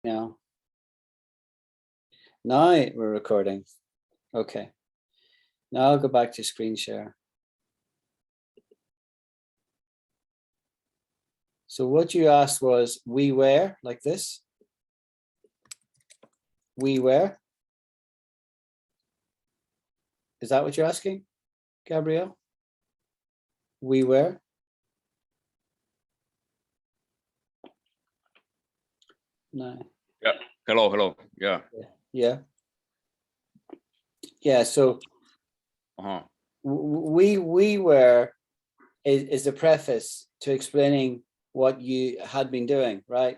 now. Now we're recording. Okay. Now I'll go back to screen share. So what you asked was, we were, like this. We were. Is that what you're asking, Gabrielle? We were. No. Yeah. Hello. Yeah. Yeah. Yeah. So we were is the preface to explaining what you had been doing, right?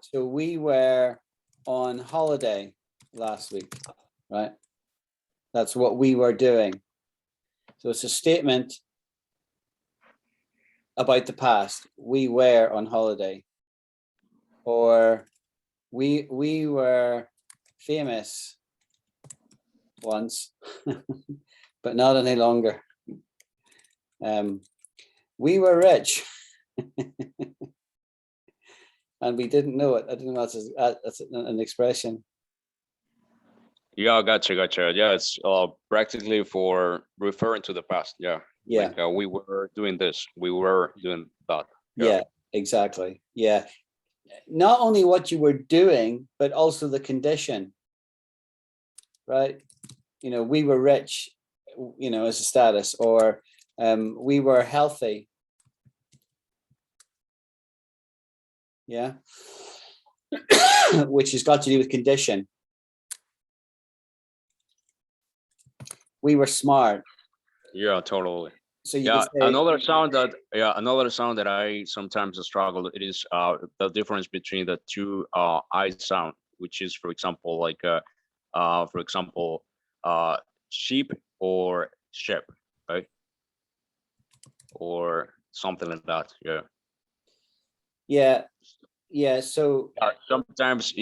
So we were on holiday last week, right? That's what we were doing. So it's a statement about the past. We were on holiday, or we were famous once, but not any longer. We were rich, and we didn't know it. I didn't know that's an expression. Yeah, gotcha. Yeah, it's practically for referring to the past. Yeah. Yeah. Like, we were doing this. We were doing that. Yeah, exactly. Yeah. Not only what you were doing, but also the condition, right? You know, we were rich, you know, as a status, or we were healthy. Yeah. Which has got to do with condition. We were smart. Yeah, totally. So you yeah, could say, another sound that I sometimes struggle, it is the difference between the two I sound, which is, for example, like sheep or ship, right? Or something like that. Yeah. So sometimes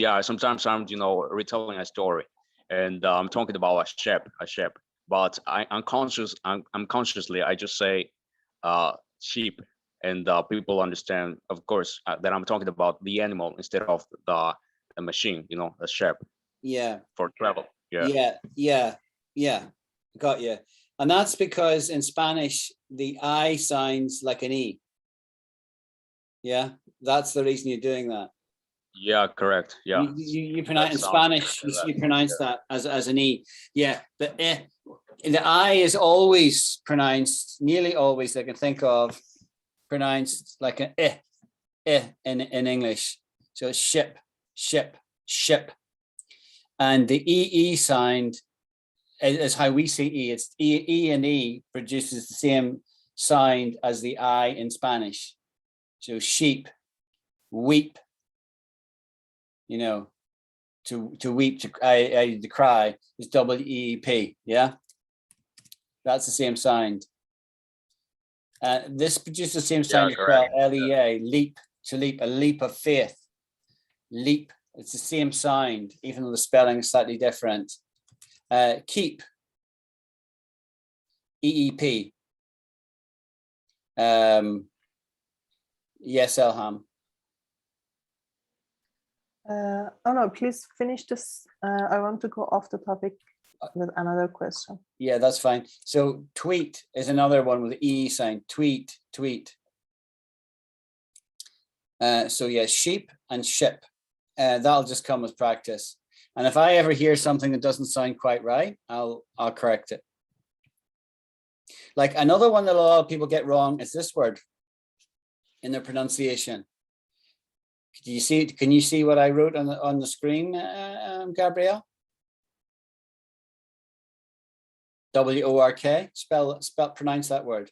I'm retelling a story, and I'm talking about a ship, but unconsciously I just say sheep, and people understand, of course, that I'm talking about the animal instead of the machine, the ship. Yeah. For travel. Yeah. Got you. And that's because in Spanish the I sounds like an E. Yeah, that's the reason you're doing that. Yeah, correct. Yeah. You pronounce in Spanish, you pronounce that as an E. Yeah, the I is always pronounced, nearly always I can think of, pronounced like an in English. So it's ship. And the EE sound is how we see E. It's E and E produces the same sound as the I in Spanish. So sheep, weep, to weep, to cry is WEEP. Yeah, that's the same sound. This produces the same sound as well. LEA, leap, to leap, a leap of faith. Leap, it's the same sound, even though the spelling is slightly different. Keep, EEP. Yes, Elham. Oh no, please finish this. I want to go off the topic with another question. Yeah, that's fine. So tweet is another one with the E sign. Tweet. So yeah, sheep and ship. That'll just come with practice. And if I ever hear something that doesn't sound quite right, I'll correct it. Like another one that a lot of people get wrong is this word in their pronunciation. Can you see what I wrote on the screen, Gabrielle? WORK. Pronounce that word.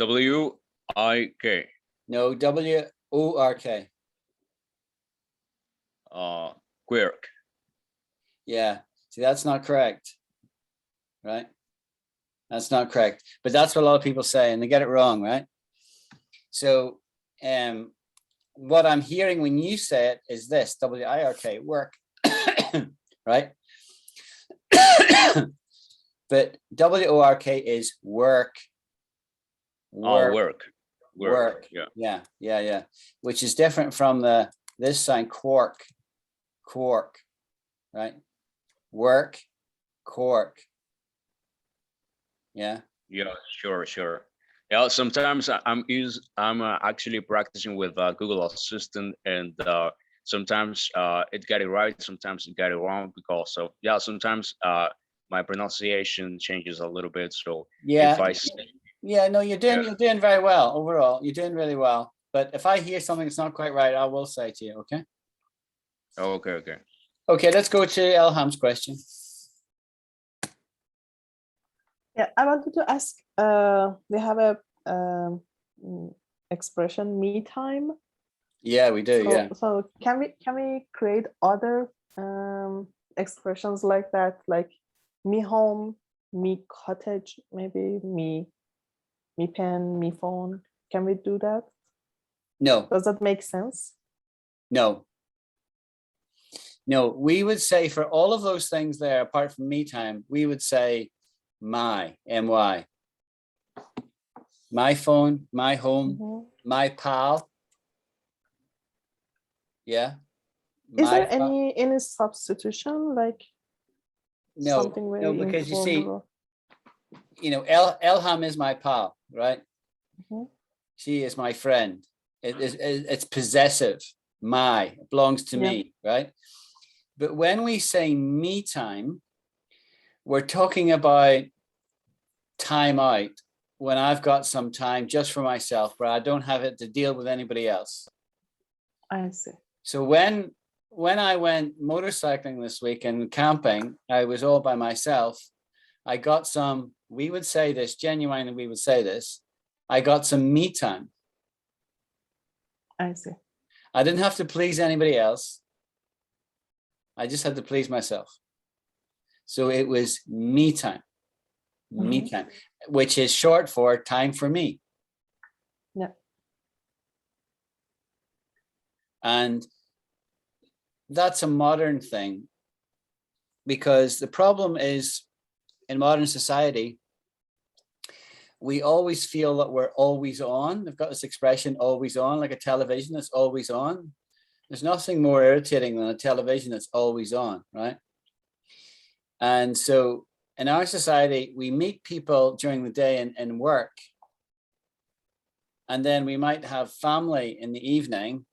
WIK. No, WORK. Quirk. Yeah. See, that's not correct. Right? That's not correct. But that's what a lot of people say, and they get it wrong, right? So what I'm hearing when you say it is this: WIRK, work, right? But WORK is work. Work. work. Yeah. Which is different from this sign, quark, right? Work, quark. Yeah. Yeah, sure. Yeah, sometimes I'm actually practicing with Google Assistant, and sometimes it get it right, sometimes it get it wrong, because of sometimes my pronunciation changes a little bit. So Yeah. if I No, you're doing very well overall. You're doing really well. But if I hear something that's not quite right, I will say to you, okay? Okay. Okay, let's go to Elham's question. Yeah, I wanted to ask, we have a expression me time. Yeah, we do. So can we create other expressions like that, like me home, me cottage, maybe me pen, me phone? Can we do that? No. Does that make sense? No, we would say for all of those things there, apart from me time, we would say my, my. My phone, my home, my pal. Yeah. Is there any substitution, like something very because you see, informal? Elham is my pal, right? She is my friend. It's possessive. It belongs to me, right? But when we say me time, we're talking about time out, when I've got some time just for myself, where I don't have it to deal with anybody else. I see. So when I went motorcycling this week and camping, I was all by myself. I got some, we would say this, genuinely we would say this, I got some me time. I see. I didn't have to please anybody else. I just had to please myself. So it was me time. Me time, which is short for time for me. Yeah. And that's a modern thing, because the problem is in modern society, we always feel that we're always on. They've got this expression, always on, like a television that's always on. There's nothing more irritating than a television that's always on, right? And so in our society, we meet people during the day and work, and then we might have family in the evening.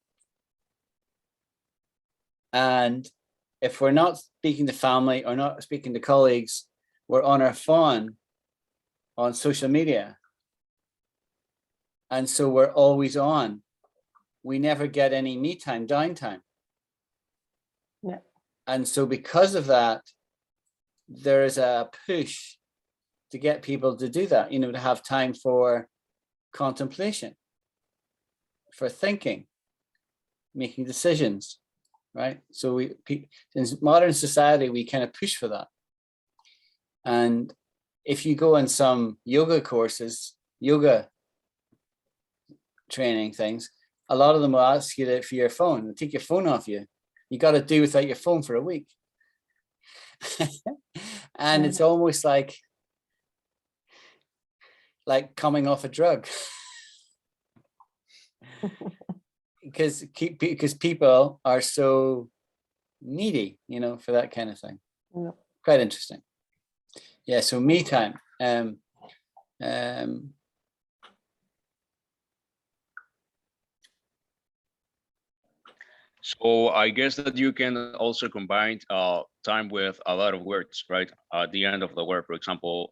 And if we're not speaking to family or not speaking to colleagues, we're on our phone on social media. And so we're always on. We never get any me time, downtime. Yeah. And so because of that, there is a push to get people to do that, to have time for contemplation, for thinking, making decisions, right? So in modern society, we kind of push for that. And if you go on some yoga courses, yoga training things, a lot of them will ask you for your phone. They'll take your phone off you. You got to do without your phone for a week. And it's almost like coming off a drug. because people are so needy, for that kind of thing. Yeah. Quite interesting. Yeah, so me time. So I guess that you can also combine time with a lot of words, right? At the end of the word, for example,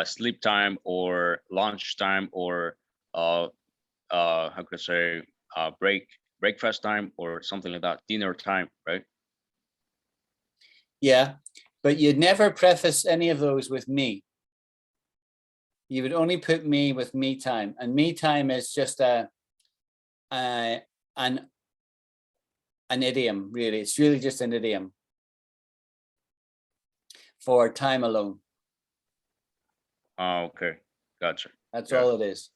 sleep time or lunch time, or how could I say, breakfast time or something like that, dinner time, right? Yeah, but you'd never preface any of those with me. You would only put me with me time, and me time is just an idiom, really. It's really just an idiom for time alone. Oh, okay, gotcha. That's all it is.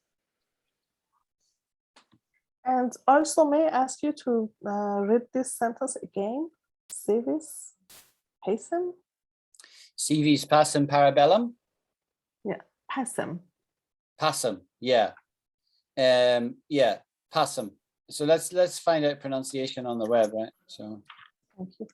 And also, may I ask you to read this sentence again? Civis pacem? Civis pacem para bellum? Yeah, pacem. pacem. Yeah. Yeah, pacem. So let's find out pronunciation on the web, right? So Thank you.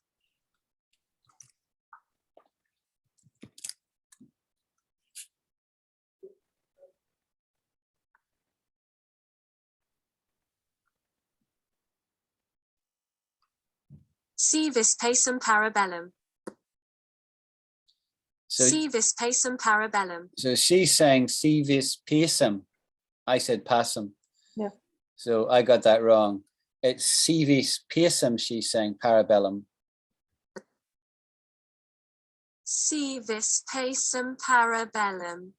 Si vis pacem parabellum. so Si vis pacem parabellum. so she's saying si vis pacem. I said pacem. Yeah. So I got that wrong. It's si vis pacem, she's saying parabellum. Si vis pacem parabellum.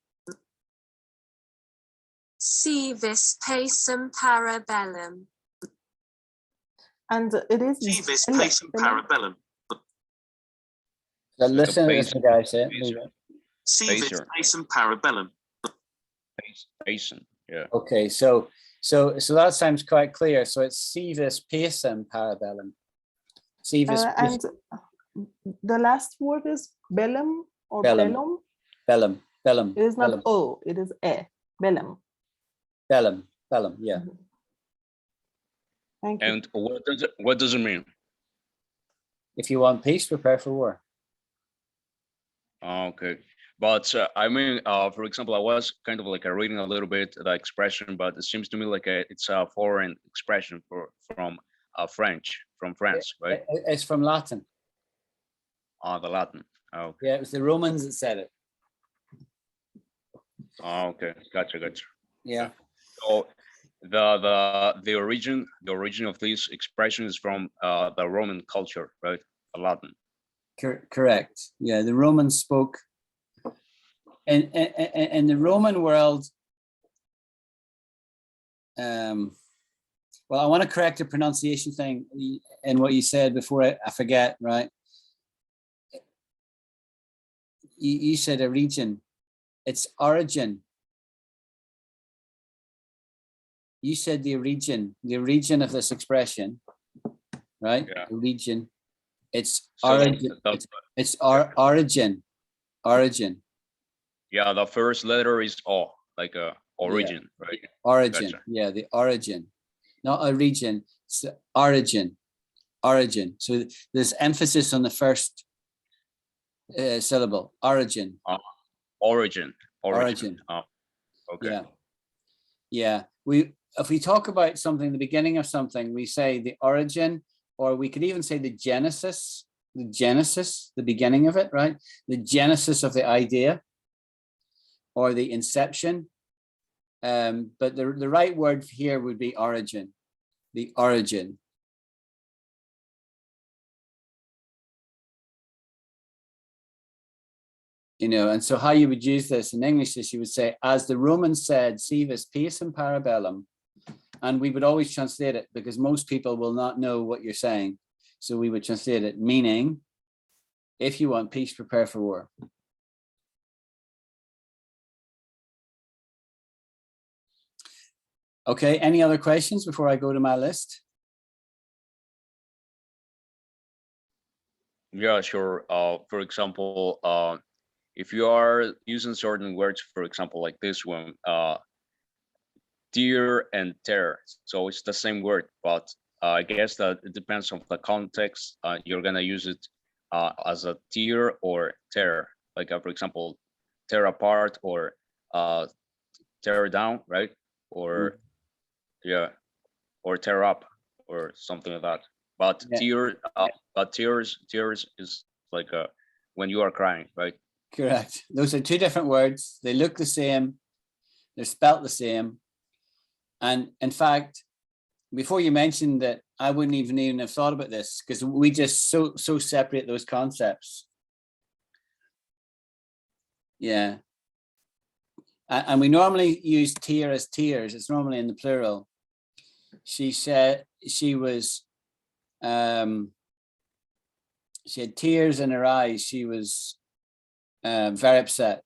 Si vis pacem parabellum. And it is Si vis bellum, pacem parabellum. So So listen to base- the guy say it. base- Si vis Phaser. pacem parabellum. Pacem, yeah. Okay, so that sounds quite clear. So it's si vis pacem parabellum. Si vis and the last word is bellum or Bellum. bellum. bellum, bellum, It is not bellum, o, it is e. Bellum. bellum, bellum. Yeah. Mhm. Thank you. And what does it mean? If you want peace, prepare for war. Okay, but I mean, for example, I was kind of like reading a little bit the expression, but it seems to me like it's a foreign expression from French, from France, right? It's from Latin. The Latin. Okay. Yeah, it was the Romans that said it. Okay, gotcha. Yeah. So the origin of this expression is from the Roman culture, right? The Latin. Correct. Yeah, the Romans spoke. In the Roman world, well, I want to correct the pronunciation thing in what you said before I forget, right? You said a region. It's origin. You said the origin of this expression, right? Yeah. The region. It's So origin. It's origin. yeah, the first letter is O, like origin, right? Origin. Gotcha. Yeah, the origin. Not a region, it's the origin. Origin. So there's emphasis on the first syllable. Origin. Origin. Origin. Oh, okay. Yeah. If we talk about something, the beginning of something, we say the origin, or we could even say the genesis, the beginning of it, right? The genesis of the idea, or the inception. But the right word here would be origin, the origin. You know, and so how you would use this in English is you would say, as the Romans said, si vis pacem parabellum. And we would always translate it because most people will not know what you're saying. So we would translate it, meaning, if you want peace, prepare for war. Okay, any other questions before I go to my list? Yeah, sure. For example, if you are using certain words, for example, like this one, tear and tear. So it's the same word, but I guess that it depends on the context. You're gonna use it as a tear or tear. Like for example, tear apart or tear down, right? Or yeah, or tear up or something like that. But Yeah. tears is like when you are crying, right? Correct. Those are two different words. They look the same. They're spelt the same. And in fact, before you mentioned that, I wouldn't even have thought about this because we just so separate those concepts. Yeah. And we normally use tear as tears. It's normally in the plural. She said she was, she had tears in her eyes. She was very upset.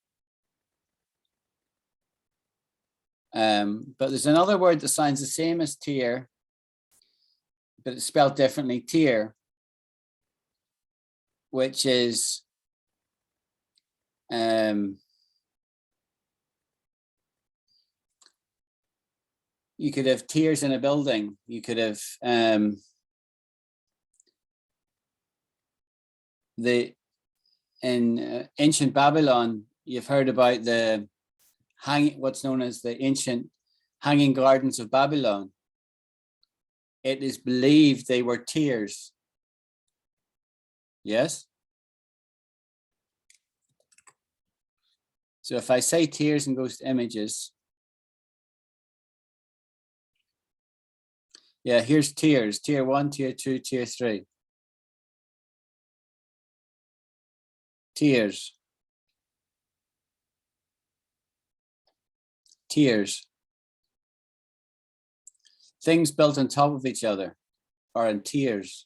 But there's another word that sounds the same as tear, but it's spelled differently, tear, which is You could have tears in a building. You could have in ancient Babylon, you've heard about the what's known as the ancient hanging gardens of Babylon. It is believed they were tears. Yes. So if I say tears and goes to images, yeah, here's tears, tier 1, tier 2, tier 3. Tears. Tiers. Things built on top of each other are in tiers.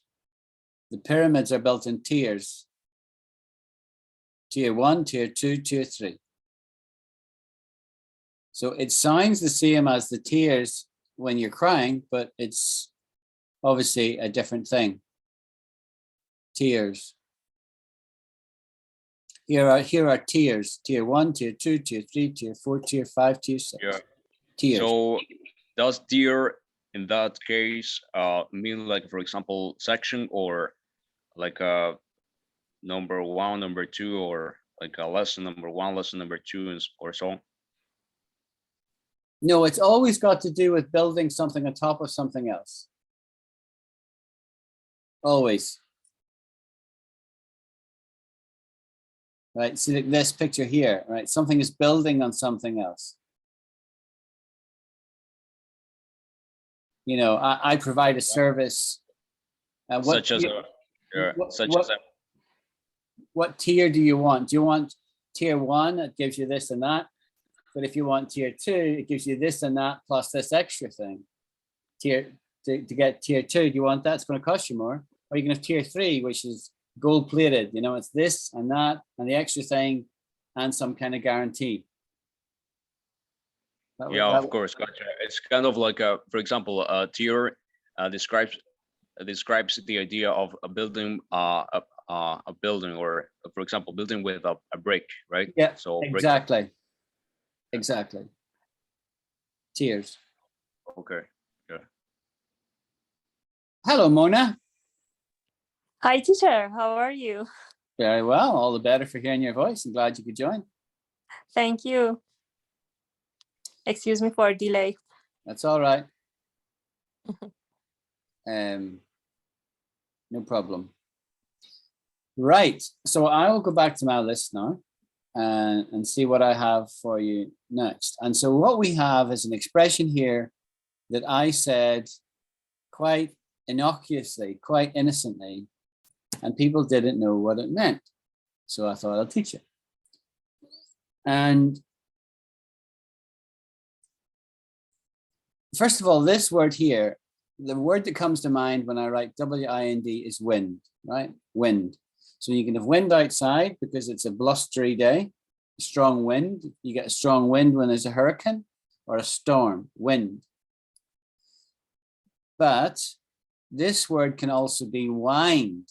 The pyramids are built in tiers. Tier 1, tier 2, tier 3. So it sounds the same as the tears when you're crying, but it's obviously a different thing. Tiers. Here are tiers. Tier 1, tier 2, tier 3, tier 4, tier 5, tier 6. Yeah. Tiers. So does tier in that case mean, like, for example, section, or like a number 1, number 2, or like a lesson number 1, lesson number 2, or so on? No, it's always got to do with building something on top of something else. Always. Right, see this picture here, right? Something is building on something else. You know, I provide a service. Such as what tier do you want? Do you want tier 1 that gives you this and that? But if you want tier 2, it gives you this and that plus this extra thing. To get tier 2, do you want that? It's going to cost you more. Or you can have tier 3, which is gold plated. You know, it's this and that and the extra thing and some kind of guarantee. Of course, gotcha. It's kind of like for example, a tier describes the idea of a building, a building, or for example, building with a brick, right? Yeah. So exactly. Exactly. Tiers. Okay. Yeah. Hello, Mona. Hi, teacher. How are you? Very well. All the better for hearing your voice. I'm glad you could join. Thank you. Excuse me for delay. That's all right. No problem. Right. So I will go back to my list now and see what I have for you next. And so what we have is an expression here that I said quite innocuously, quite innocently, and people didn't know what it meant. So I thought I'll teach it. And first of all, this word here, the word that comes to mind when I write W-I-N-D is wind, right? Wind. So you can have wind outside because it's a blustery day, strong wind. You get a strong wind when there's a hurricane or a storm, wind. But this word can also be wind.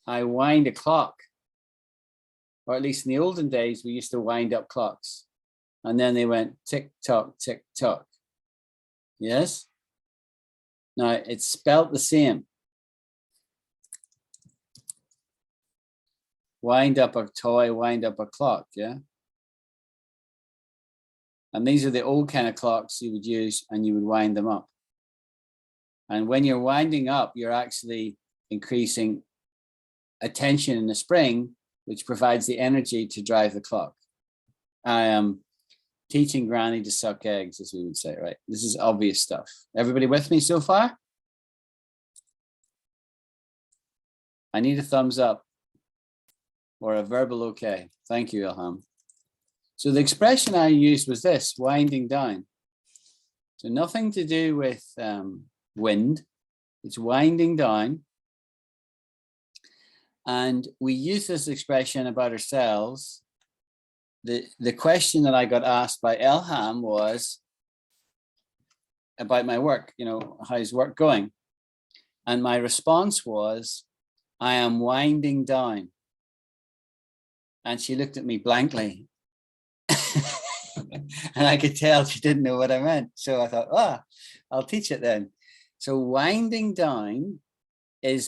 I wind a clock. Or at least in the olden days, we used to wind up clocks. And then they went tick tock, tick tock. Yes? Now it's spelt the same. Wind up a toy, wind up a clock, yeah? And these are the old kind of clocks you would use and you would wind them up. And when you're winding up, you're actually increasing a tension in the spring, which provides the energy to drive the clock. I am teaching Granny to suck eggs, as we would say, right? This is obvious stuff. Everybody with me so far? I need a thumbs up or a verbal okay. Thank you, Ilham. So the expression I used was this, winding down. So nothing to do with wind. It's winding down. And we use this expression about ourselves. The question that I got asked by Ilham was about my work, you know, how's work going? And my response was, I am winding down. And she looked at me blankly. And I could tell she didn't know what I meant. So I thought, I'll teach it then. So winding down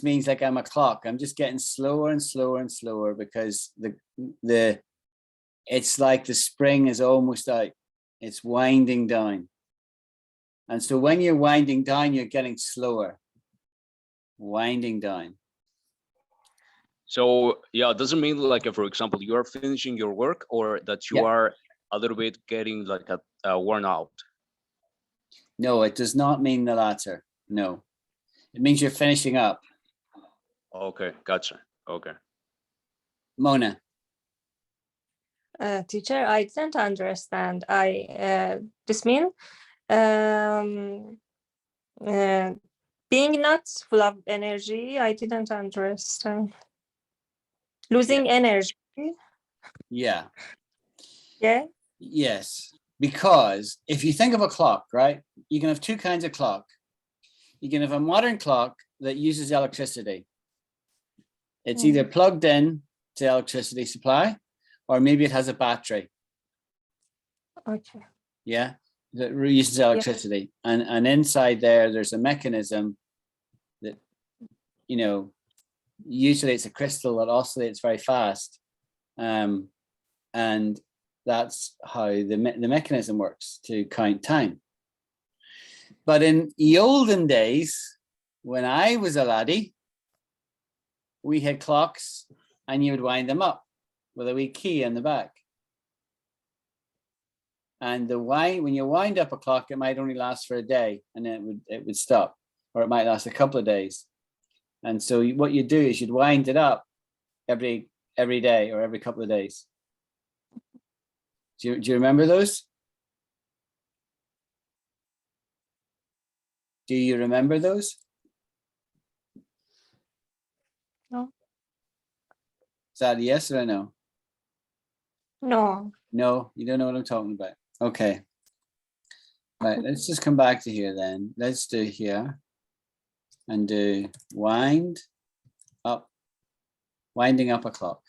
means like I'm a clock. I'm just getting slower and slower and slower because it's like the spring is almost out. It's winding down. And so when you're winding down, you're getting slower. Winding down. So yeah, does it mean like, for example, you are finishing your work, or that you are a little bit getting like a worn out? No, it does not mean the latter. No, it means you're finishing up. Okay, gotcha. Okay. Mona. Teacher, I didn't understand. This mean being not full of energy. I didn't understand. Losing energy. Yeah. Yeah. Yes. Because if you think of a clock, right, you can have two kinds of clock. You can have a modern clock that uses electricity. It's either plugged in to electricity supply, or maybe it has a battery. Okay. Yeah, that uses electricity. And inside there's a mechanism that, you know, usually it's a crystal that oscillates very fast. And that's how the mechanism works to count time. But in the olden days, when I was a laddie, we had clocks and you would wind them up with a wee key in the back. And when you wind up a clock, it might only last for a day and then it would stop, or it might last a couple of days. And so what you do is you'd wind it up every day or every couple of days. Do you remember those? Do you remember those? No. Is that a yes or a no? No. No, you don't know what I'm talking about. Okay. Right, let's just come back to here then. Let's do here and do winding up a clock.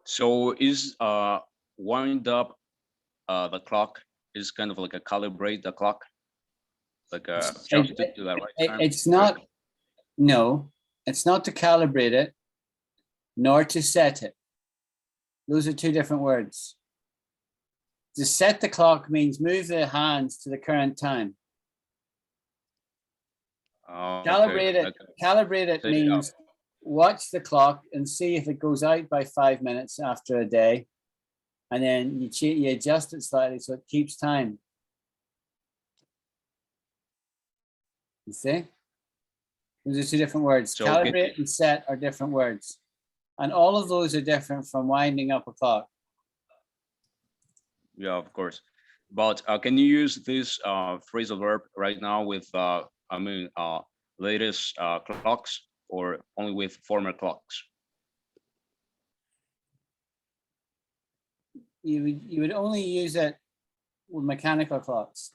So is wind up the clock is kind of like a calibrate the clock, like adjust it to the right time? It's not. No, it's not to calibrate it, nor to set it. Those are two different words. To set the clock means move the hands to the current time. Calibrate it means watch the clock and see if it goes out by 5 minutes after a day, and then you adjust it slightly so it keeps time. You see? Those are two different words. So calibrate and set are different words. And all of those are different from winding up a clock. Yeah, of course. But can you use this phrasal verb right now with, latest clocks, or only with former clocks? You would only use it with mechanical clocks.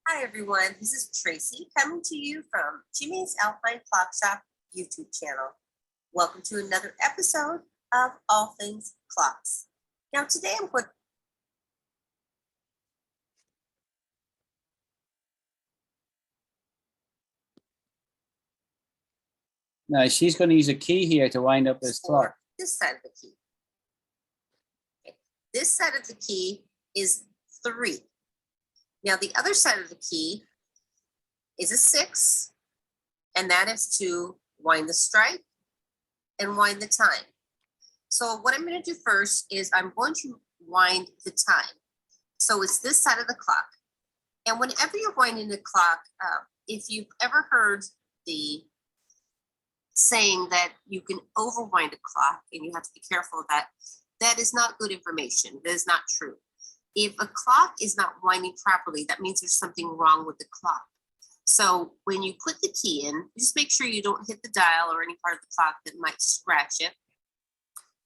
Hi everyone, this is Tracy coming to you from Jimmy's Alpine Clock Shop YouTube channel. Welcome to another episode of All Things Clocks. Now today I'm going Now she's going to use a key here to wind up this clock. This side of the key. Okay. This side of the key is 3. Now the other side of the key is a 6, and that is to wind the strike and wind the time. So what I'm going to do first is I'm going to wind the time. So it's this side of the clock. And whenever you're winding the clock, if you've ever heard the saying that you can overwind a clock and you have to be careful of that, that is not good information. That is not true. If a clock is not winding properly, that means there's something wrong with the clock. So when you put the key in, just make sure you don't hit the dial or any part of the clock that might scratch it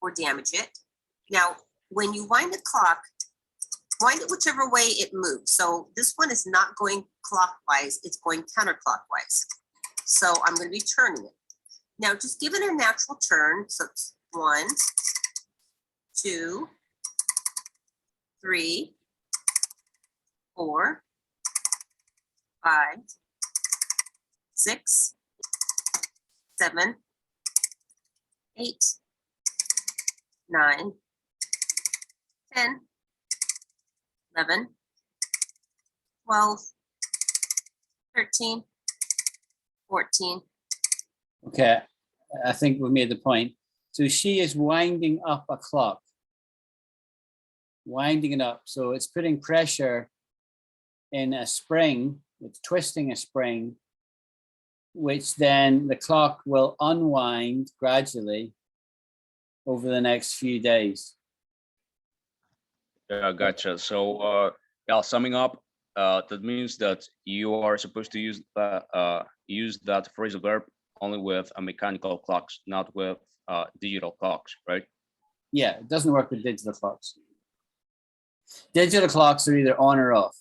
or damage it. Now, when you wind the clock, wind it whichever way it moves. So this one is not going clockwise, it's going counterclockwise. So I'm going to be turning it. Now just give it a natural turn. So it's 1, 2, 3, 4, 5, 6, 7, 8, 9, 10, 11, 12, 13, 14. Okay, I think we made the point. So she is winding up a clock. Winding it up. So it's putting pressure in a spring, it's twisting a spring, which then the clock will unwind gradually over the next few days. Yeah, gotcha. So, yeah, summing up, that means that you are supposed to use that phrasal verb only with a mechanical clocks, not with digital clocks, right? Yeah, it doesn't work with digital clocks. Digital clocks are either on or off.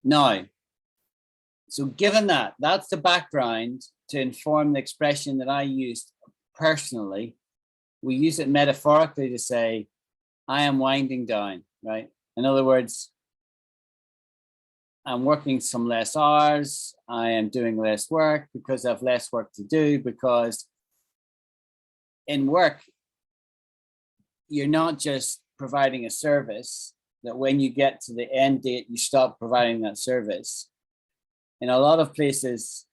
Now, so given that, that's the background to inform the expression that I used personally. We use it metaphorically to say, I am winding down, right? In other words, I'm working some less hours. I am doing less work because I have less work to do, because in work, you're not just providing a service that when you get to the end date, you stop providing that service. In a lot of places,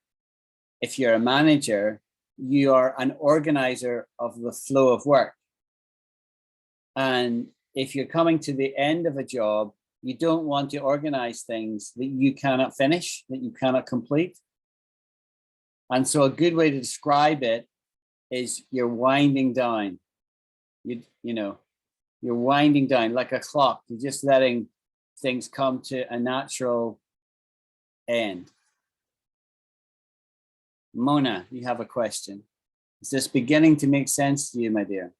if you're a manager, you are an organizer of the flow of work. And if you're coming to the end of a job, you don't want to organize things that you cannot finish, that you cannot complete. And so a good way to describe it is you're winding down. You're winding down like a clock. You're just letting things come to a natural end. Mona, you have a question. Is this beginning to make sense to you, my dear?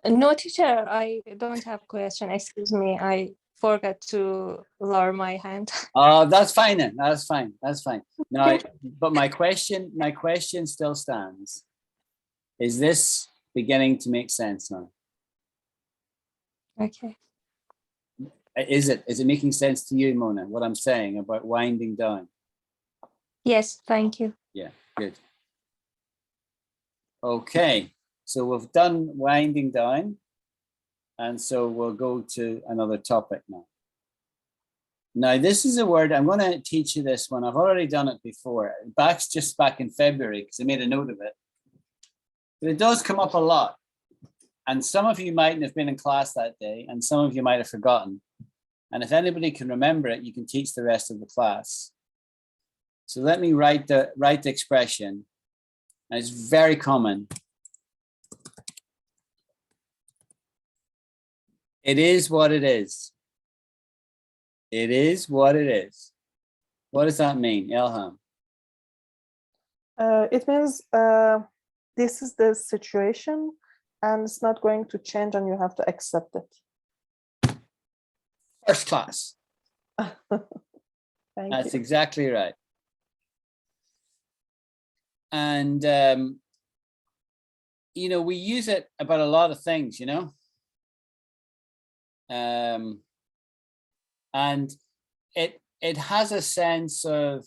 No, teacher, I don't have question. Excuse me, I forgot to lower my hand. Oh, that's fine then. That's fine. That's fine. No, but my question still stands. Is this beginning to make sense now? Okay. Is it making sense to you, Mona, what I'm saying about winding down? Yes, thank you. Yeah, good. Okay, so we've done winding down, and so we'll go to another topic now. Now, this is a word, I'm going to teach you this one. I've already done it before. Just back in February, because I made a note of it. But it does come up a lot. And some of you mightn't have been in class that day, and some of you might have forgotten. And if anybody can remember it, you can teach the rest of the class. So let me write the expression. And it's very common. It is what it is. It is what it is. What does that mean, Elham? It means this is the situation and it's not going to change and you have to accept it. First class. Thank you. Exactly right. And, we use it about a lot of things, and it has a sense of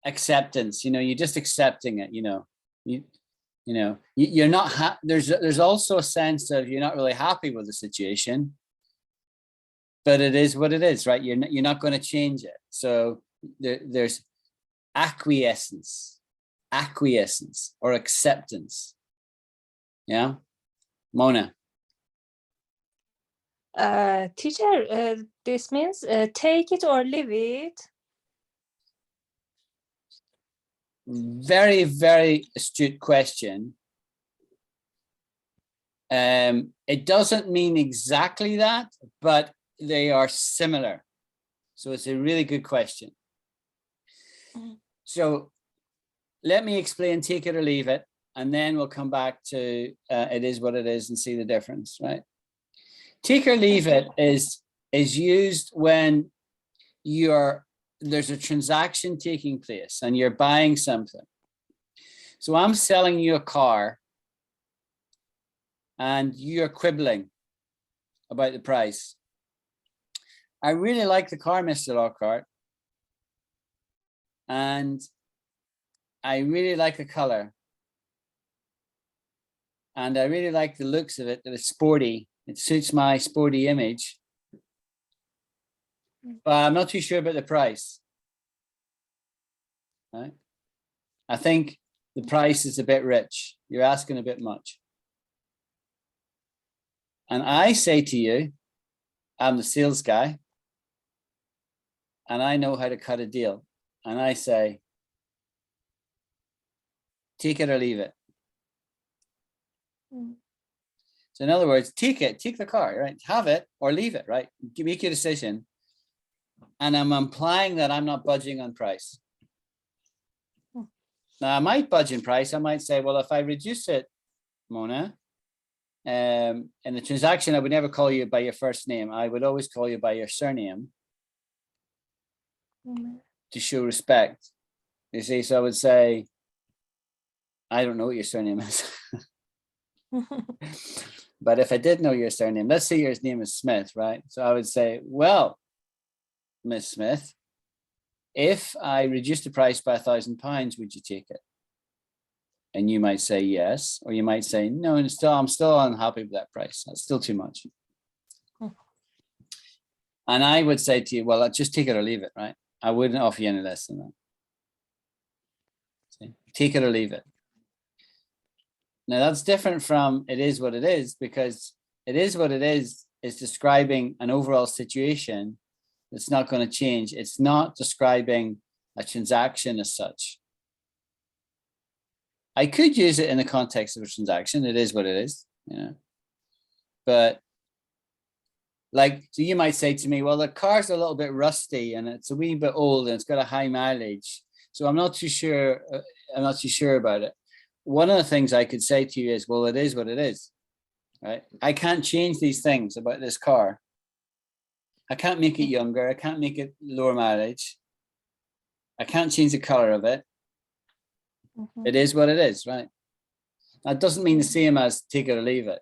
acceptance. You're just accepting it. You're not. There's also a sense of you're not really happy with the situation, but it is what it is, right? You're not going to change it. So there's acquiescence or acceptance. Yeah, Mona. Teacher, this means take it or leave it. Very, very astute question. It doesn't mean exactly that, but they are similar. So it's a really good question. So let me explain, take it or leave it. and then we'll come back to it is what it is and see the difference, right? Take or leave it is used when there's a transaction taking place and you're buying something. So I'm selling you a car and you're quibbling about the price. I really like the car, Mr. Lockhart. And I really like the color. And I really like the looks of it, that it's sporty. It suits my sporty image. But I'm not too sure about the price. Right? I think the price is a bit rich. You're asking a bit much. And I say to you, I'm the sales guy, and I know how to cut a deal. And I say, take it or leave it. So in other words, take the car, right? Have it or leave it, right? Make your decision. And I'm implying that I'm not budging on price. Now I might budge in price. I might say, well, if I reduce it, Mona, in the transaction, I would never call you by your first name. I would always call you by your surname to show respect. You see, so I would say, I don't know what your surname is. But if I did know your surname, let's say your name is Smith, right? So I would say, well, Miss Smith, if I reduce the price by £1,000, would you take it? And you might say yes, or you might say no, and I'm still unhappy with that price. That's still too much. And I would say to you, well, just take it or leave it, right? I wouldn't offer you any less than that. See? Take it or leave it. Now that's different from it is what it is, because it is what it is describing an overall situation that's not going to change. It's not describing a transaction as such. I could use it in the context of a transaction. It is what it is, you know. But like, so you might say to me, well, the car's a little bit rusty and it's a wee bit old and it's got a high mileage. So I'm not too sure. I'm not too sure about it. One of the things I could say to you is, well, it is what it is, right? I can't change these things about this car. I can't make it younger. I can't make it lower mileage. I can't change the color of it. It is what it is, right? That doesn't mean the same as take it or leave it.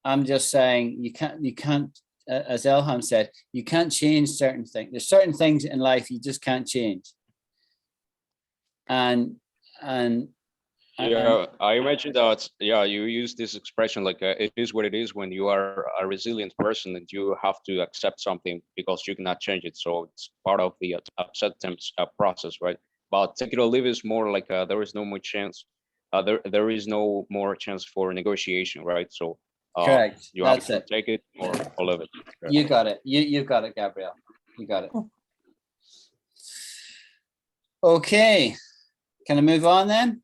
I'm just saying you can't, as Elham said, you can't change certain things. There's certain things in life you just can't change. And yeah, I imagine that, yeah, you use this expression like it is what it is when you are a resilient person and you have to accept something because you cannot change it. So it's part of the acceptance process, right? But take it or leave is more like there is no more chance. There is no more chance for negotiation, right? So correct. You That's have to it. take it or leave it. Right? You got it. You got it, Gabrielle. You got it. Okay. Can I move on then?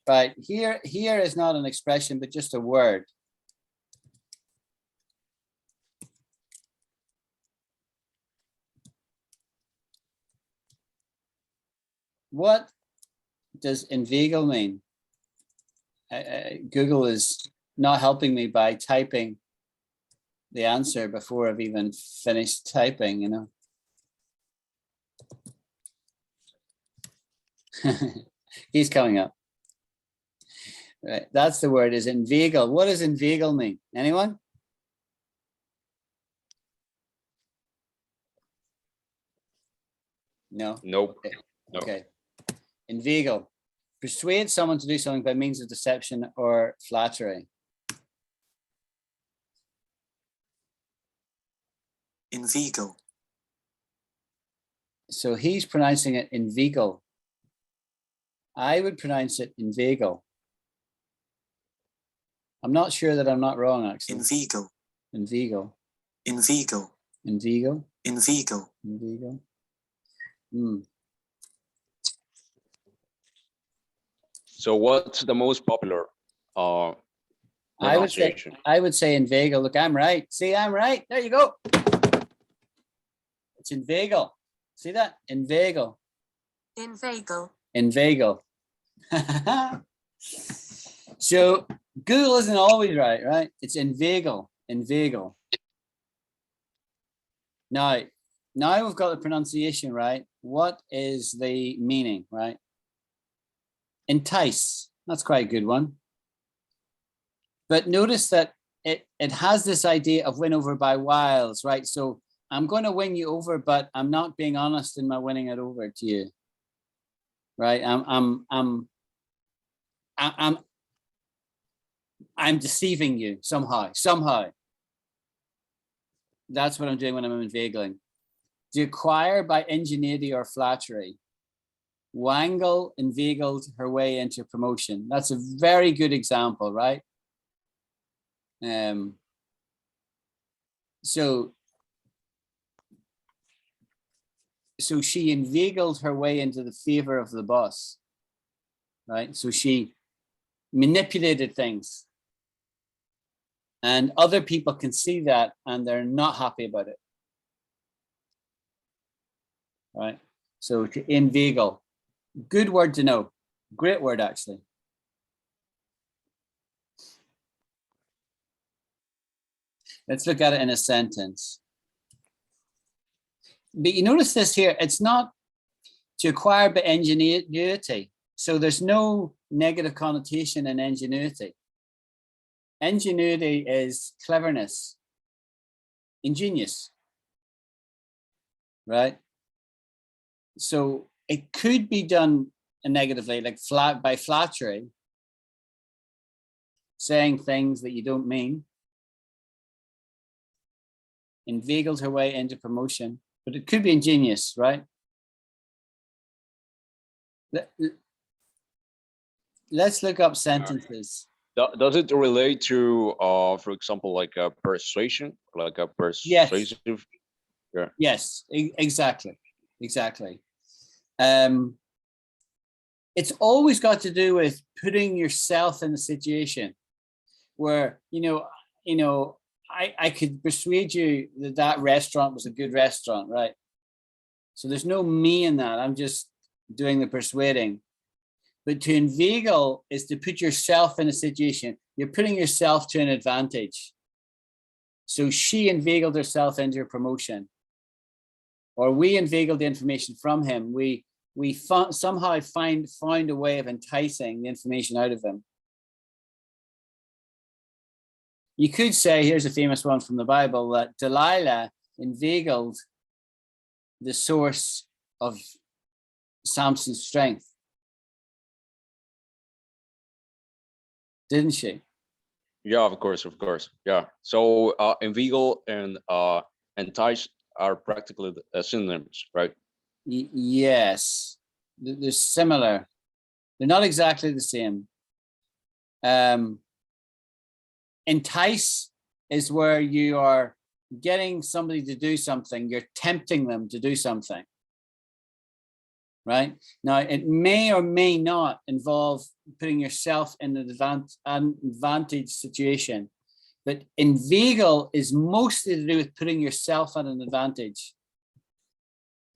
Right, here is not an expression, but just a word. What does inveigle mean? Google is not helping me by typing the answer before I've even finished typing, you know. He's coming up. Right, that's the word, is inveigle. What does inveigle mean? Anyone? No? Nope. Okay. Inveigle. Persuade someone to do something by means of deception or flattery. Inveigle. So he's pronouncing it inveigle. I would pronounce it inveigle. I'm not sure that I'm not wrong, actually. Inveigle. Inveigle. Inveigle. Inveigle. Inveigle. Inveigle. So what's the most popular pronunciation? I would say inveigle. Look, I'm right. See, I'm right. There you go. It's inveigle. See that? Inveigle. inveigle, inveigle. So Google isn't always right, right? It's inveigle, inveigle. Now we've got the pronunciation right. What is the meaning, right? Entice, that's quite a good one. But notice that it has this idea of win over by wiles, right? So I'm going to win you over, but I'm not being honest in my winning it over to you, right? I'm deceiving you somehow. That's what I'm doing when I'm inveigling. To acquire by ingenuity or flattery. Wangle inveigled her way into promotion. That's a very good example, right? So she inveigled her way into the favor of the boss, right? So she manipulated things. And other people can see that and they're not happy about it. Right? So to inveigle, good word to know. Great word, actually. Let's look at it in a sentence. But you notice this here, it's not to acquire by ingenuity. So there's no negative connotation in ingenuity. Ingenuity is cleverness, ingenious, right? So it could be done negatively, like by flattery, saying things that you don't mean. Inveigled her way into promotion, but it could be ingenious, right? Let's look up sentences. Does it relate to, for example, like a persuasion, like a persuasive? Yes. Yeah. Yes, exactly. It's always got to do with putting yourself in a situation where, I could persuade you that that restaurant was a good restaurant, right? So there's no me in that. I'm just doing the persuading. But to inveigle is to put yourself in a situation. You're putting yourself to an advantage. So she inveigled herself into her promotion, or we inveigled the information from him. We somehow found a way of enticing the information out of him. You could say, here's a famous one from the Bible, that Delilah inveigled the source of Samson's strength. Didn't she? Yeah, of course. Yeah. So inveigle and entice are practically synonyms, right? Yes, they're similar. They're not exactly the same. Entice is where you are getting somebody to do something. You're tempting them to do something. Right? Now, it may or may not involve putting yourself in an advantage situation, but inveigle is mostly to do with putting yourself at an advantage.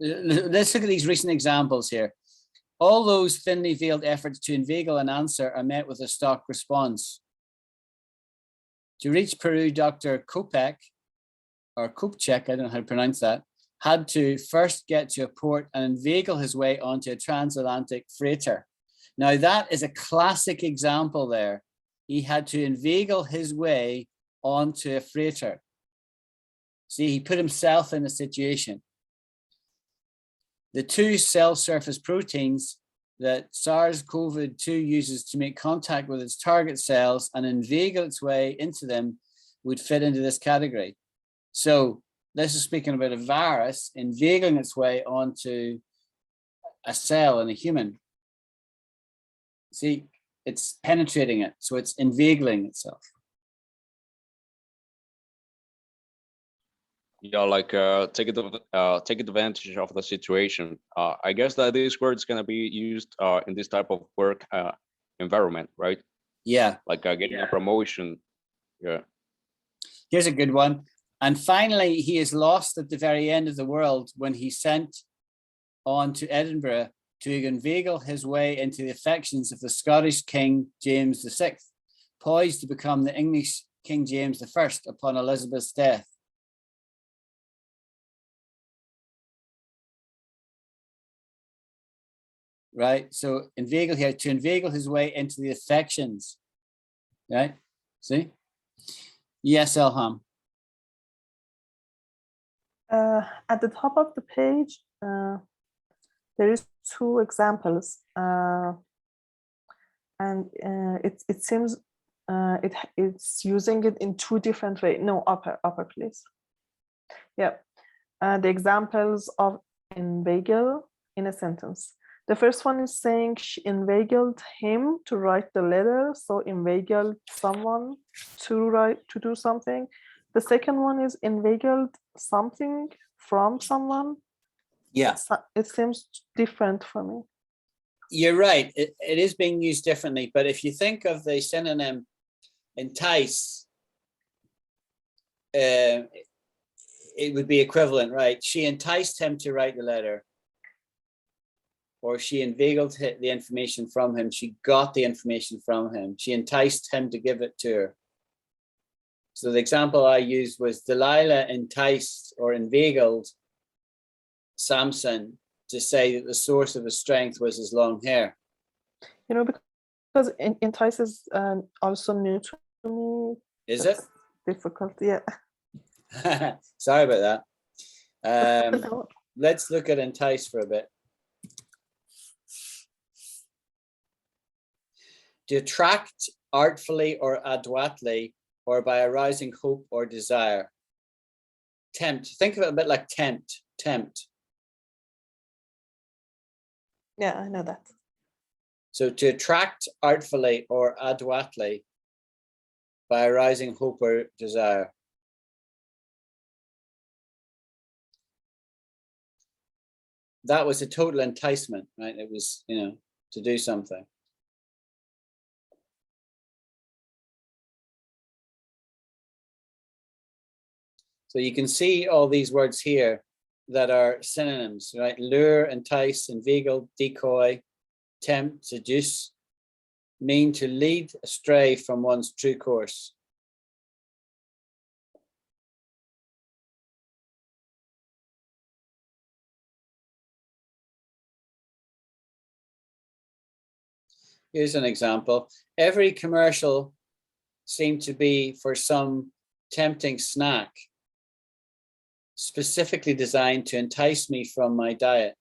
Let's look at these recent examples here. All those thinly veiled efforts to inveigle an answer are met with a stock response. To reach Peru, Dr. Kopek, or Kopchek, I don't know how to pronounce that, had to first get to a port and inveigle his way onto a transatlantic freighter. Now that is a classic example there. He had to inveigle his way onto a freighter. See, he put himself in a situation. The two cell surface proteins that SARS-CoV-2 uses to make contact with its target cells and inveigle its way into them would fit into this category. So this is speaking about a virus inveigling its way onto a cell in a human. See, it's penetrating it, so it's inveigling itself. Yeah, like take advantage of the situation. I guess that this word is gonna be used in this type of work environment, right? Yeah. Like getting a promotion. Yeah. Here's a good one. And finally, he is lost at the very end of the world when he sent on to Edinburgh to inveigle his way into the affections of the Scottish King James VI, poised to become the English King James I upon Elizabeth's death. Right, so inveigle here, to inveigle his way into the affections. Right, see? Yes, Elham. At the top of the page, there is 2 examples, and it seems it's using it in 2 different ways. No, upper please. Yeah, the examples of inveigle in a sentence. The first one is saying she inveigled him to write the letter, so inveigled someone to do something. The second one is inveigled something from someone. Yeah, It seems different for me. you're right. It is being used differently, but if you think of the synonym entice, it would be equivalent, right? She enticed him to write the letter, or she inveigled the information from him. She got the information from him. She enticed him to give it to her. So the example I used was Delilah enticed or inveigled Samson to say that the source of his strength was his long hair. You know, because entice is also new to me. Is it? Difficult, yeah. Sorry about that. Let's look at entice for a bit. To attract artfully or adroitly, or by arousing hope or desire. Tempt. Think of it a bit like tempt. Yeah, I know that. So to attract artfully or adroitly by arousing hope or desire. That was a total enticement, right? It was, to do something. So you can see all these words here that are synonyms, right? Lure, entice, inveigle, decoy, tempt, seduce, mean to lead astray from one's true course. Here's an example. Every commercial seemed to be for some tempting snack, specifically designed to entice me from my diet.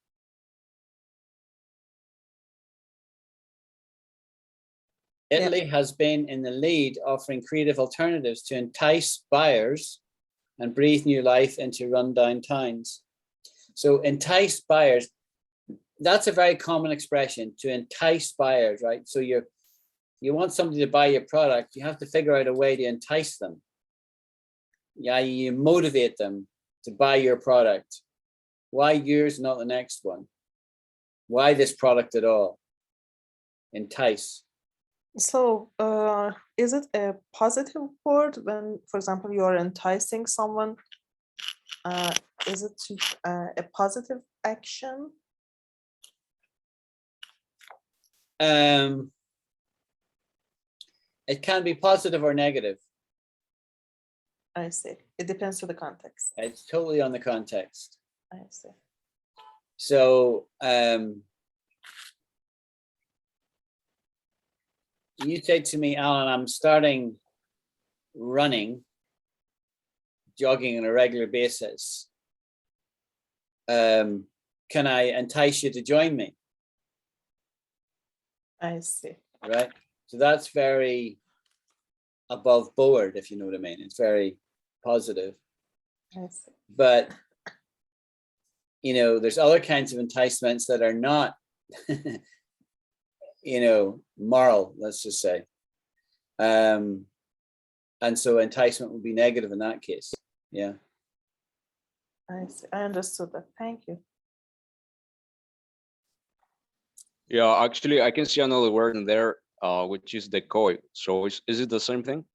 Italy has been in the lead, offering creative alternatives to entice buyers and breathe new life into rundown towns. So entice buyers, that's a very common expression, to entice buyers, right? So you want somebody to buy your product, you have to figure out a way to entice them. Yeah, you motivate them to buy your product. Why yours, not the next one? Why this product at all? Entice. So is it a positive word when, for example, you are enticing someone? Is it a positive action? It can be positive or negative. I see. It depends on the context. It's totally on the context. I see. So you say to me, Alan, I'm starting running, jogging on a regular basis. Can I entice you to join me? I see. Right. So that's very above board, if you know what I mean. It's very positive. I see. But there's other kinds of enticements that are not moral, let's just say. And so enticement would be negative in that case. Yeah. I see. I understood that. Thank you. Yeah, actually, I can see another word in there, which is decoy. So is it the same thing?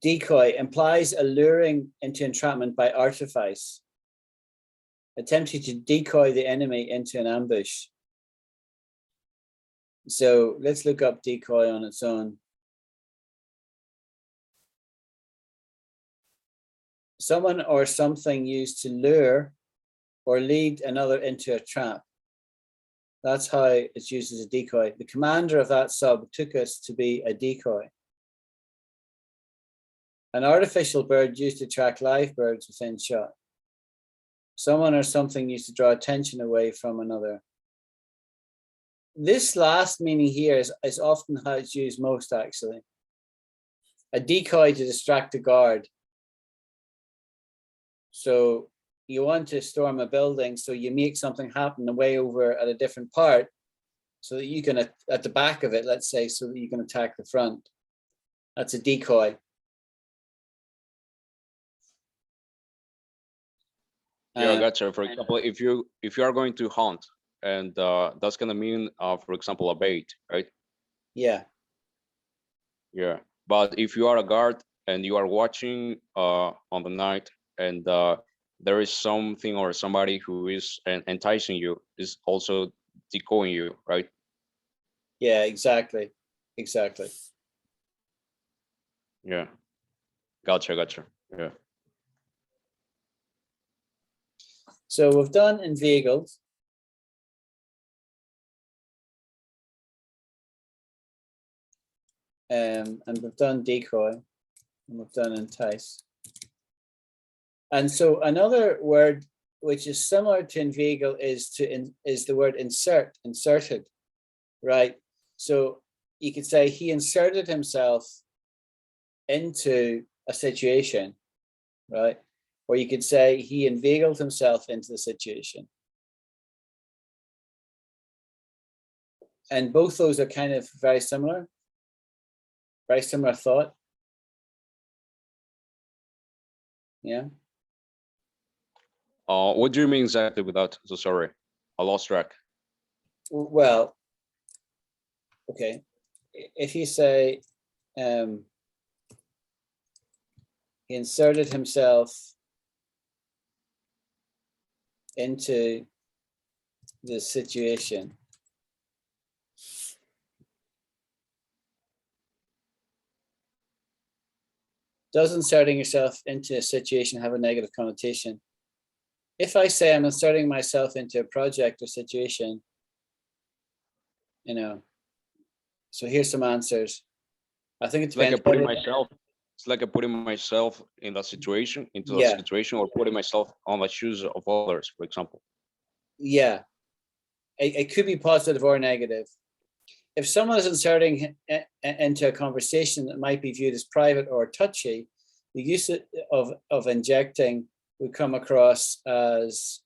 Decoy implies alluring into entrapment by artifice. attempting to decoy the enemy into an ambush. So let's look up decoy on its own. Someone or something used to lure or lead another into a trap. That's how it's used as a decoy. The commander of that sub took us to be a decoy. An artificial bird used to track live birds within shot. Someone or something used to draw attention away from another. This last meaning here is often how it's used most, actually. A decoy to distract a guard. So you want to storm a building, so you make something happen way over at a different part so that you can, at the back of it, let's say, so that you can attack the front. That's a decoy. Yeah, gotcha. For example, if you are going to hunt, and that's gonna mean, for example, a bait, right? Yeah. Yeah. But if you are a guard and you are watching on the night, and there is something or somebody who is enticing you, is also decoying you, right? Yeah, exactly. Exactly. Yeah. Gotcha. Yeah. So we've done inveigled. And we've done decoy, and we've done entice. And so another word which is similar to inveigle is the word inserted, right? So you could say he inserted himself into a situation, right? Or you could say he inveigled himself into the situation. And both those are kind of very similar thought. Yeah. What do you mean exactly with that? So sorry, I lost track. Well, okay. If you say he inserted himself into the situation. Does inserting yourself into a situation have a negative connotation? If I say I'm inserting myself into a project or situation, you know, so here's some answers. I think it depends. It's like putting myself in that situation, into that Yeah. situation, or putting myself on the shoes of others, for example. Yeah, it could be positive or negative. If someone is inserting into a conversation that might be viewed as private or touchy, the use of injecting would come across as,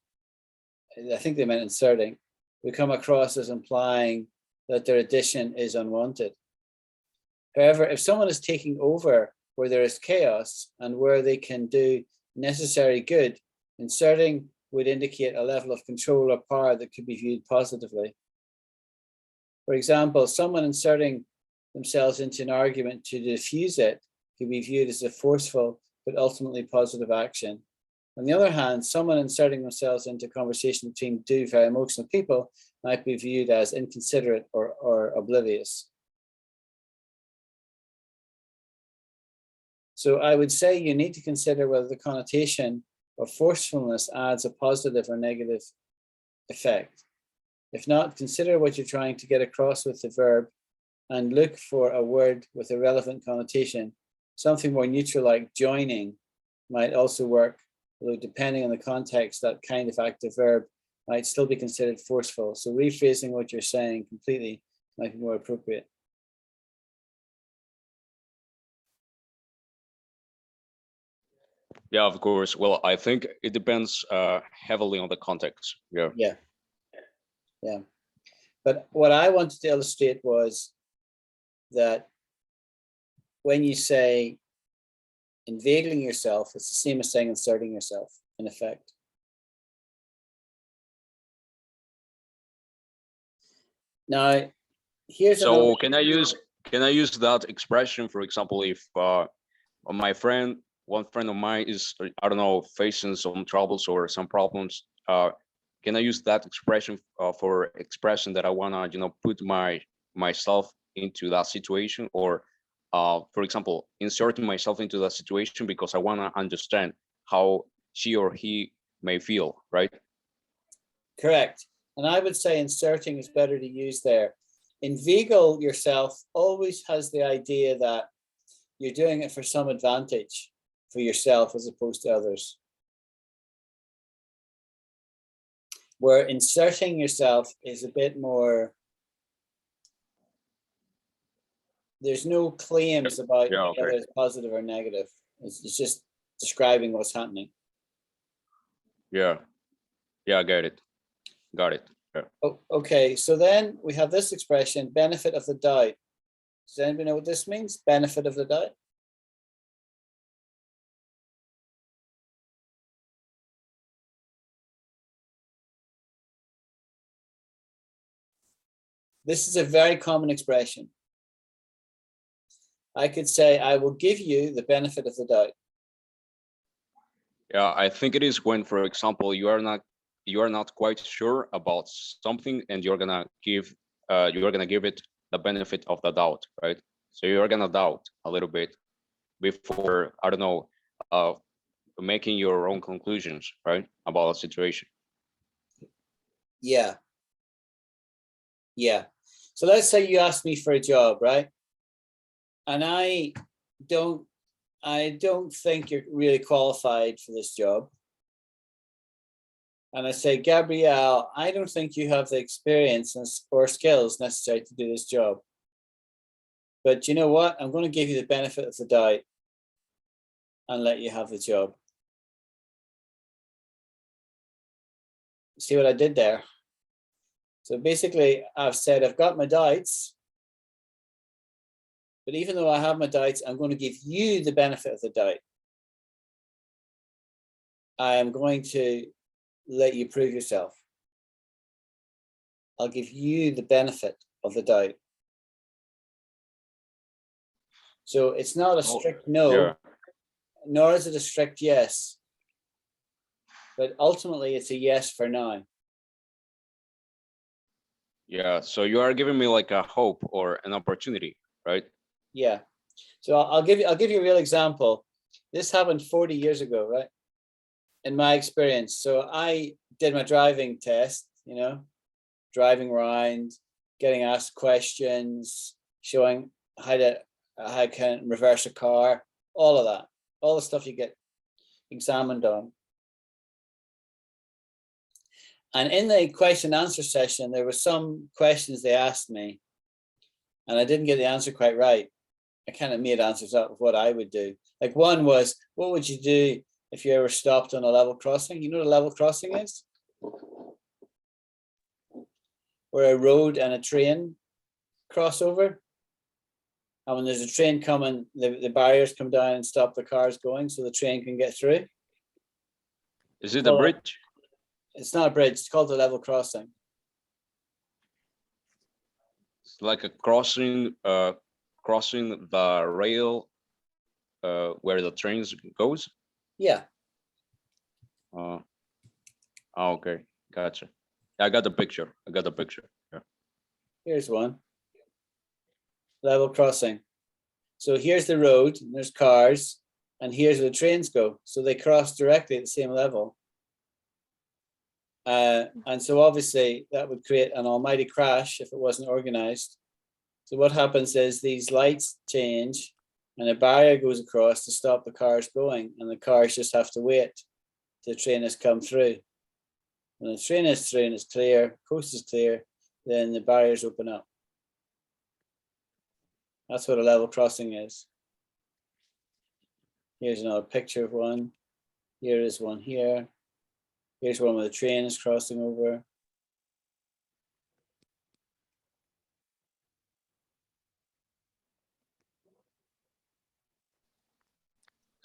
I think they meant inserting, would come across as implying that their addition is unwanted. However, if someone is taking over where there is chaos and where they can do necessary good, inserting would indicate a level of control or power that could be viewed positively. For example, someone inserting themselves into an argument to diffuse it could be viewed as a forceful but ultimately positive action. On the other hand, someone inserting themselves into a conversation between two very emotional people might be viewed as inconsiderate or oblivious. So I would say you need to consider whether the connotation of forcefulness adds a positive or negative effect. If not, consider what you're trying to get across with the verb and look for a word with a relevant connotation. Something more neutral like joining might also work, although depending on the context, that kind of active verb might still be considered forceful. So rephrasing what you're saying completely might be more appropriate. Yeah, of course. Well, I think it depends heavily on the context. Yeah. But what I wanted to illustrate was that when you say inveigling yourself, it's the same as saying inserting yourself, in effect. Now, here's so can I use that expression, for example, if one friend of mine is, I don't know, facing some troubles or some problems can I use that expression for expressing that I wanna, put myself into that situation, or for example, inserting myself into that situation because I wanna understand how she or he may feel, right? Correct. And I would say inserting is better to use there. Inveigle yourself always has the idea that you're doing it for some advantage for yourself as opposed to others. Where inserting yourself is a bit more, there's no claims about whether it's positive or negative. It's just describing what's happening. Yeah, I get it. Got it. Yeah. Oh, okay, so then we have this expression, benefit of the doubt. Does anybody know what this means? Benefit of the doubt? This is a very common expression. I could say, I will give you the benefit of the doubt. Yeah, I think it is when, for example, you are not quite sure about something, and you're gonna give it the benefit of the doubt, right? So you're gonna doubt a little bit before, I don't know, making your own conclusions, right, about a situation. Yeah. Yeah. So let's say you ask me for a job, right? And I don't think you're really qualified for this job. And I say, Gabrielle, I don't think you have the experience or skills necessary to do this job. But you know what? I'm going to give you the benefit of the doubt and let you have the job. See what I did there? So basically, I've said I've got my doubts, but even though I have my doubts, I'm going to give you the benefit of the doubt. I am going to let you prove yourself. I'll give you the benefit of the doubt. So it's not a strict no, nor is it a strict yes, but ultimately it's a yes for now. Yeah, so you are giving me like a hope or an opportunity, right? Yeah. So I'll give you a real example. This happened 40 years ago, right? In my experience. So I did my driving test, driving around, getting asked questions, showing how I can reverse a car, all of that, all the stuff you get examined on. And in the question and answer session, there were some questions they asked me, and I didn't get the answer quite right. I kind of made answers up of what I would do. Like one was, what would you do if you ever stopped on a level crossing? You know what a level crossing is? Where a road and a train cross over. And when there's a train coming, the barriers come down and stop the cars going so the train can get through. Is it a bridge? It's not a bridge, it's called a level crossing. It's like a crossing the rail where the trains goes? Yeah. Okay, gotcha. I got the picture. Yeah. Here's one. Level crossing. So here's the road, and there's cars, and here's where the trains go. So they cross directly at the same level. And so obviously that would create an almighty crash if it wasn't organized. So what happens is these lights change and a barrier goes across to stop the cars going, and the cars just have to wait till the train has come through. When the train is through and it's clear, coast is clear, then the barriers open up. That's what a level crossing is. Here's another picture of one. Here is one here. Here's one where the train is crossing over.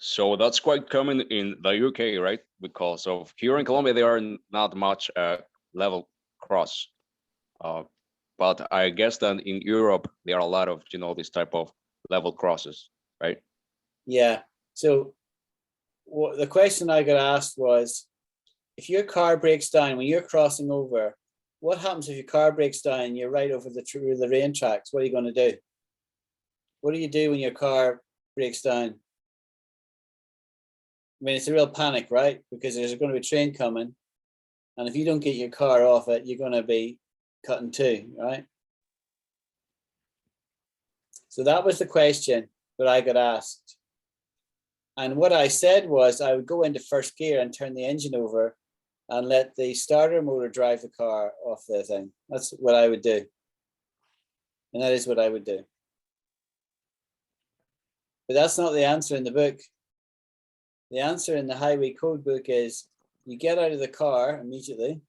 So that's quite common in the UK, right? Because of here in Colombia, there are not much level cross. But I guess that in Europe, there are a lot of, this type of level crosses, right? Yeah. So the question I got asked was, if your car breaks down when you're crossing over, what happens if your car breaks down and you're right over the rain tracks? What are you going to do? What do you do when your car breaks down? I mean, it's a real panic, right? Because there's going to be a train coming. And if you don't get your car off it, you're going to be cut in two, right? So that was the question that I got asked. And what I said was I would go into first gear and turn the engine over and let the starter motor drive the car off the thing. That's what I would do. And that is what I would do. But that's not the answer in the book. The answer in the highway code book is you get out of the car immediately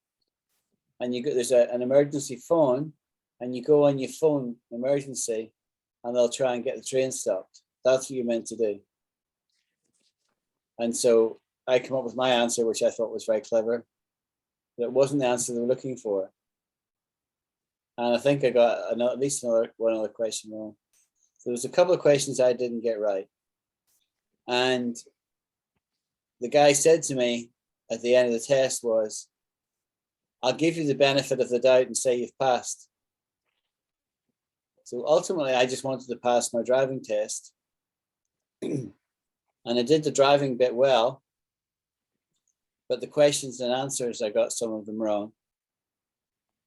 and you go, there's an emergency phone and you go on your phone emergency and they'll try and get the train stopped. That's what you're meant to do. And so I come up with my answer, which I thought was very clever. But it wasn't the answer they were looking for. And I think I got at least one other question wrong. So there was a couple of questions I didn't get right. And the guy said to me at the end of the test was, I'll give you the benefit of the doubt and say you've passed. So ultimately, I just wanted to pass my driving test. And I did the driving bit well, but the questions and answers, I got some of them wrong.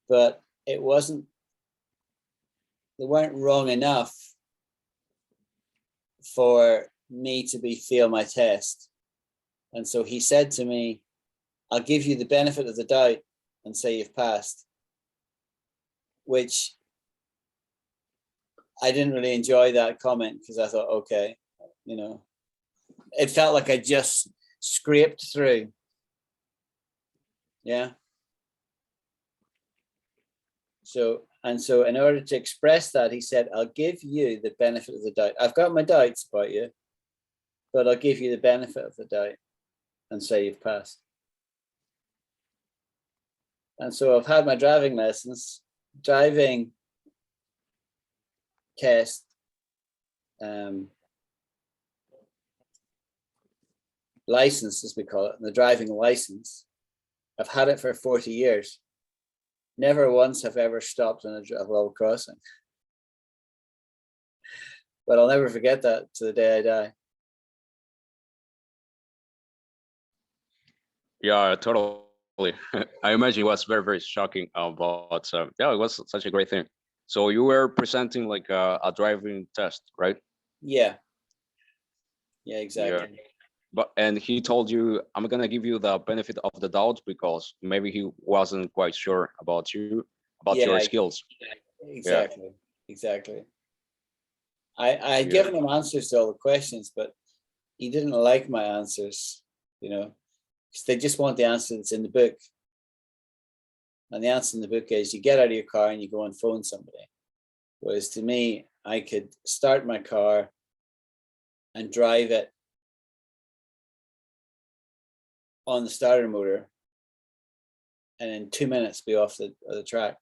But they weren't wrong enough for me to fail my test. And so he said to me, I'll give you the benefit of the doubt and say you've passed, which I didn't really enjoy that comment because I thought, okay, you know, it felt like I just scraped through. Yeah. So in order to express that, he said, I'll give you the benefit of the doubt. I've got my doubts about you, but I'll give you the benefit of the doubt and say you've passed. And so I've had my driving lessons, driving test, license, as we call it, the driving license. I've had it for 40 years. Never once have ever stopped on a level crossing. But I'll never forget that to the day I die. Yeah, totally. I imagine it was very, very shocking, but yeah, it was such a great thing. So you were presenting like a driving test, right? Yeah. Yeah, exactly. Yeah. And he told you, I'm gonna give you the benefit of the doubt because maybe he wasn't quite sure about you, about your skills. Exactly. Yeah. Exactly. I had given him answers to all the questions, but he didn't like my answers, you know, because they just want the answer that's in the book. And the answer in the book is you get out of your car and you go and phone somebody. Whereas to me, I could start my car and drive it on the starter motor and in 2 minutes be off the track.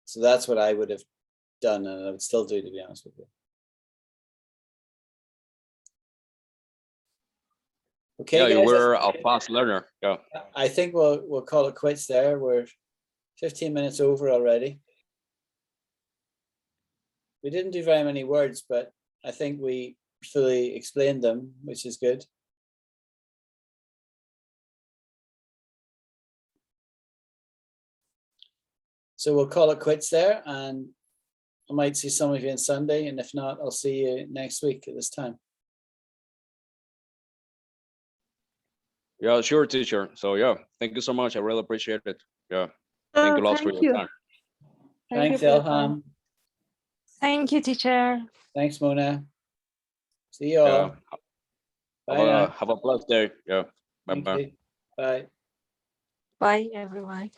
So that's what I would have done, and I would still do, to be honest with you. Okay, yeah, guys, you were a fast learner. Yeah, I think we'll call it quits there. We're 15 minutes over already. We didn't do very many words, but I think we fully explained them, which is good. So we'll call it quits there, and I might see some of you on Sunday, and if not, I'll see you next week at this time. Yeah, sure, teacher. So yeah, thank you so much. I really appreciate it. Yeah, thank you lots for your time. Thanks, Elham. Thank you, teacher. Thanks, Mona. See you all. Bye. Have a blessed day. Yeah. Bye-bye. Bye. Bye, everyone.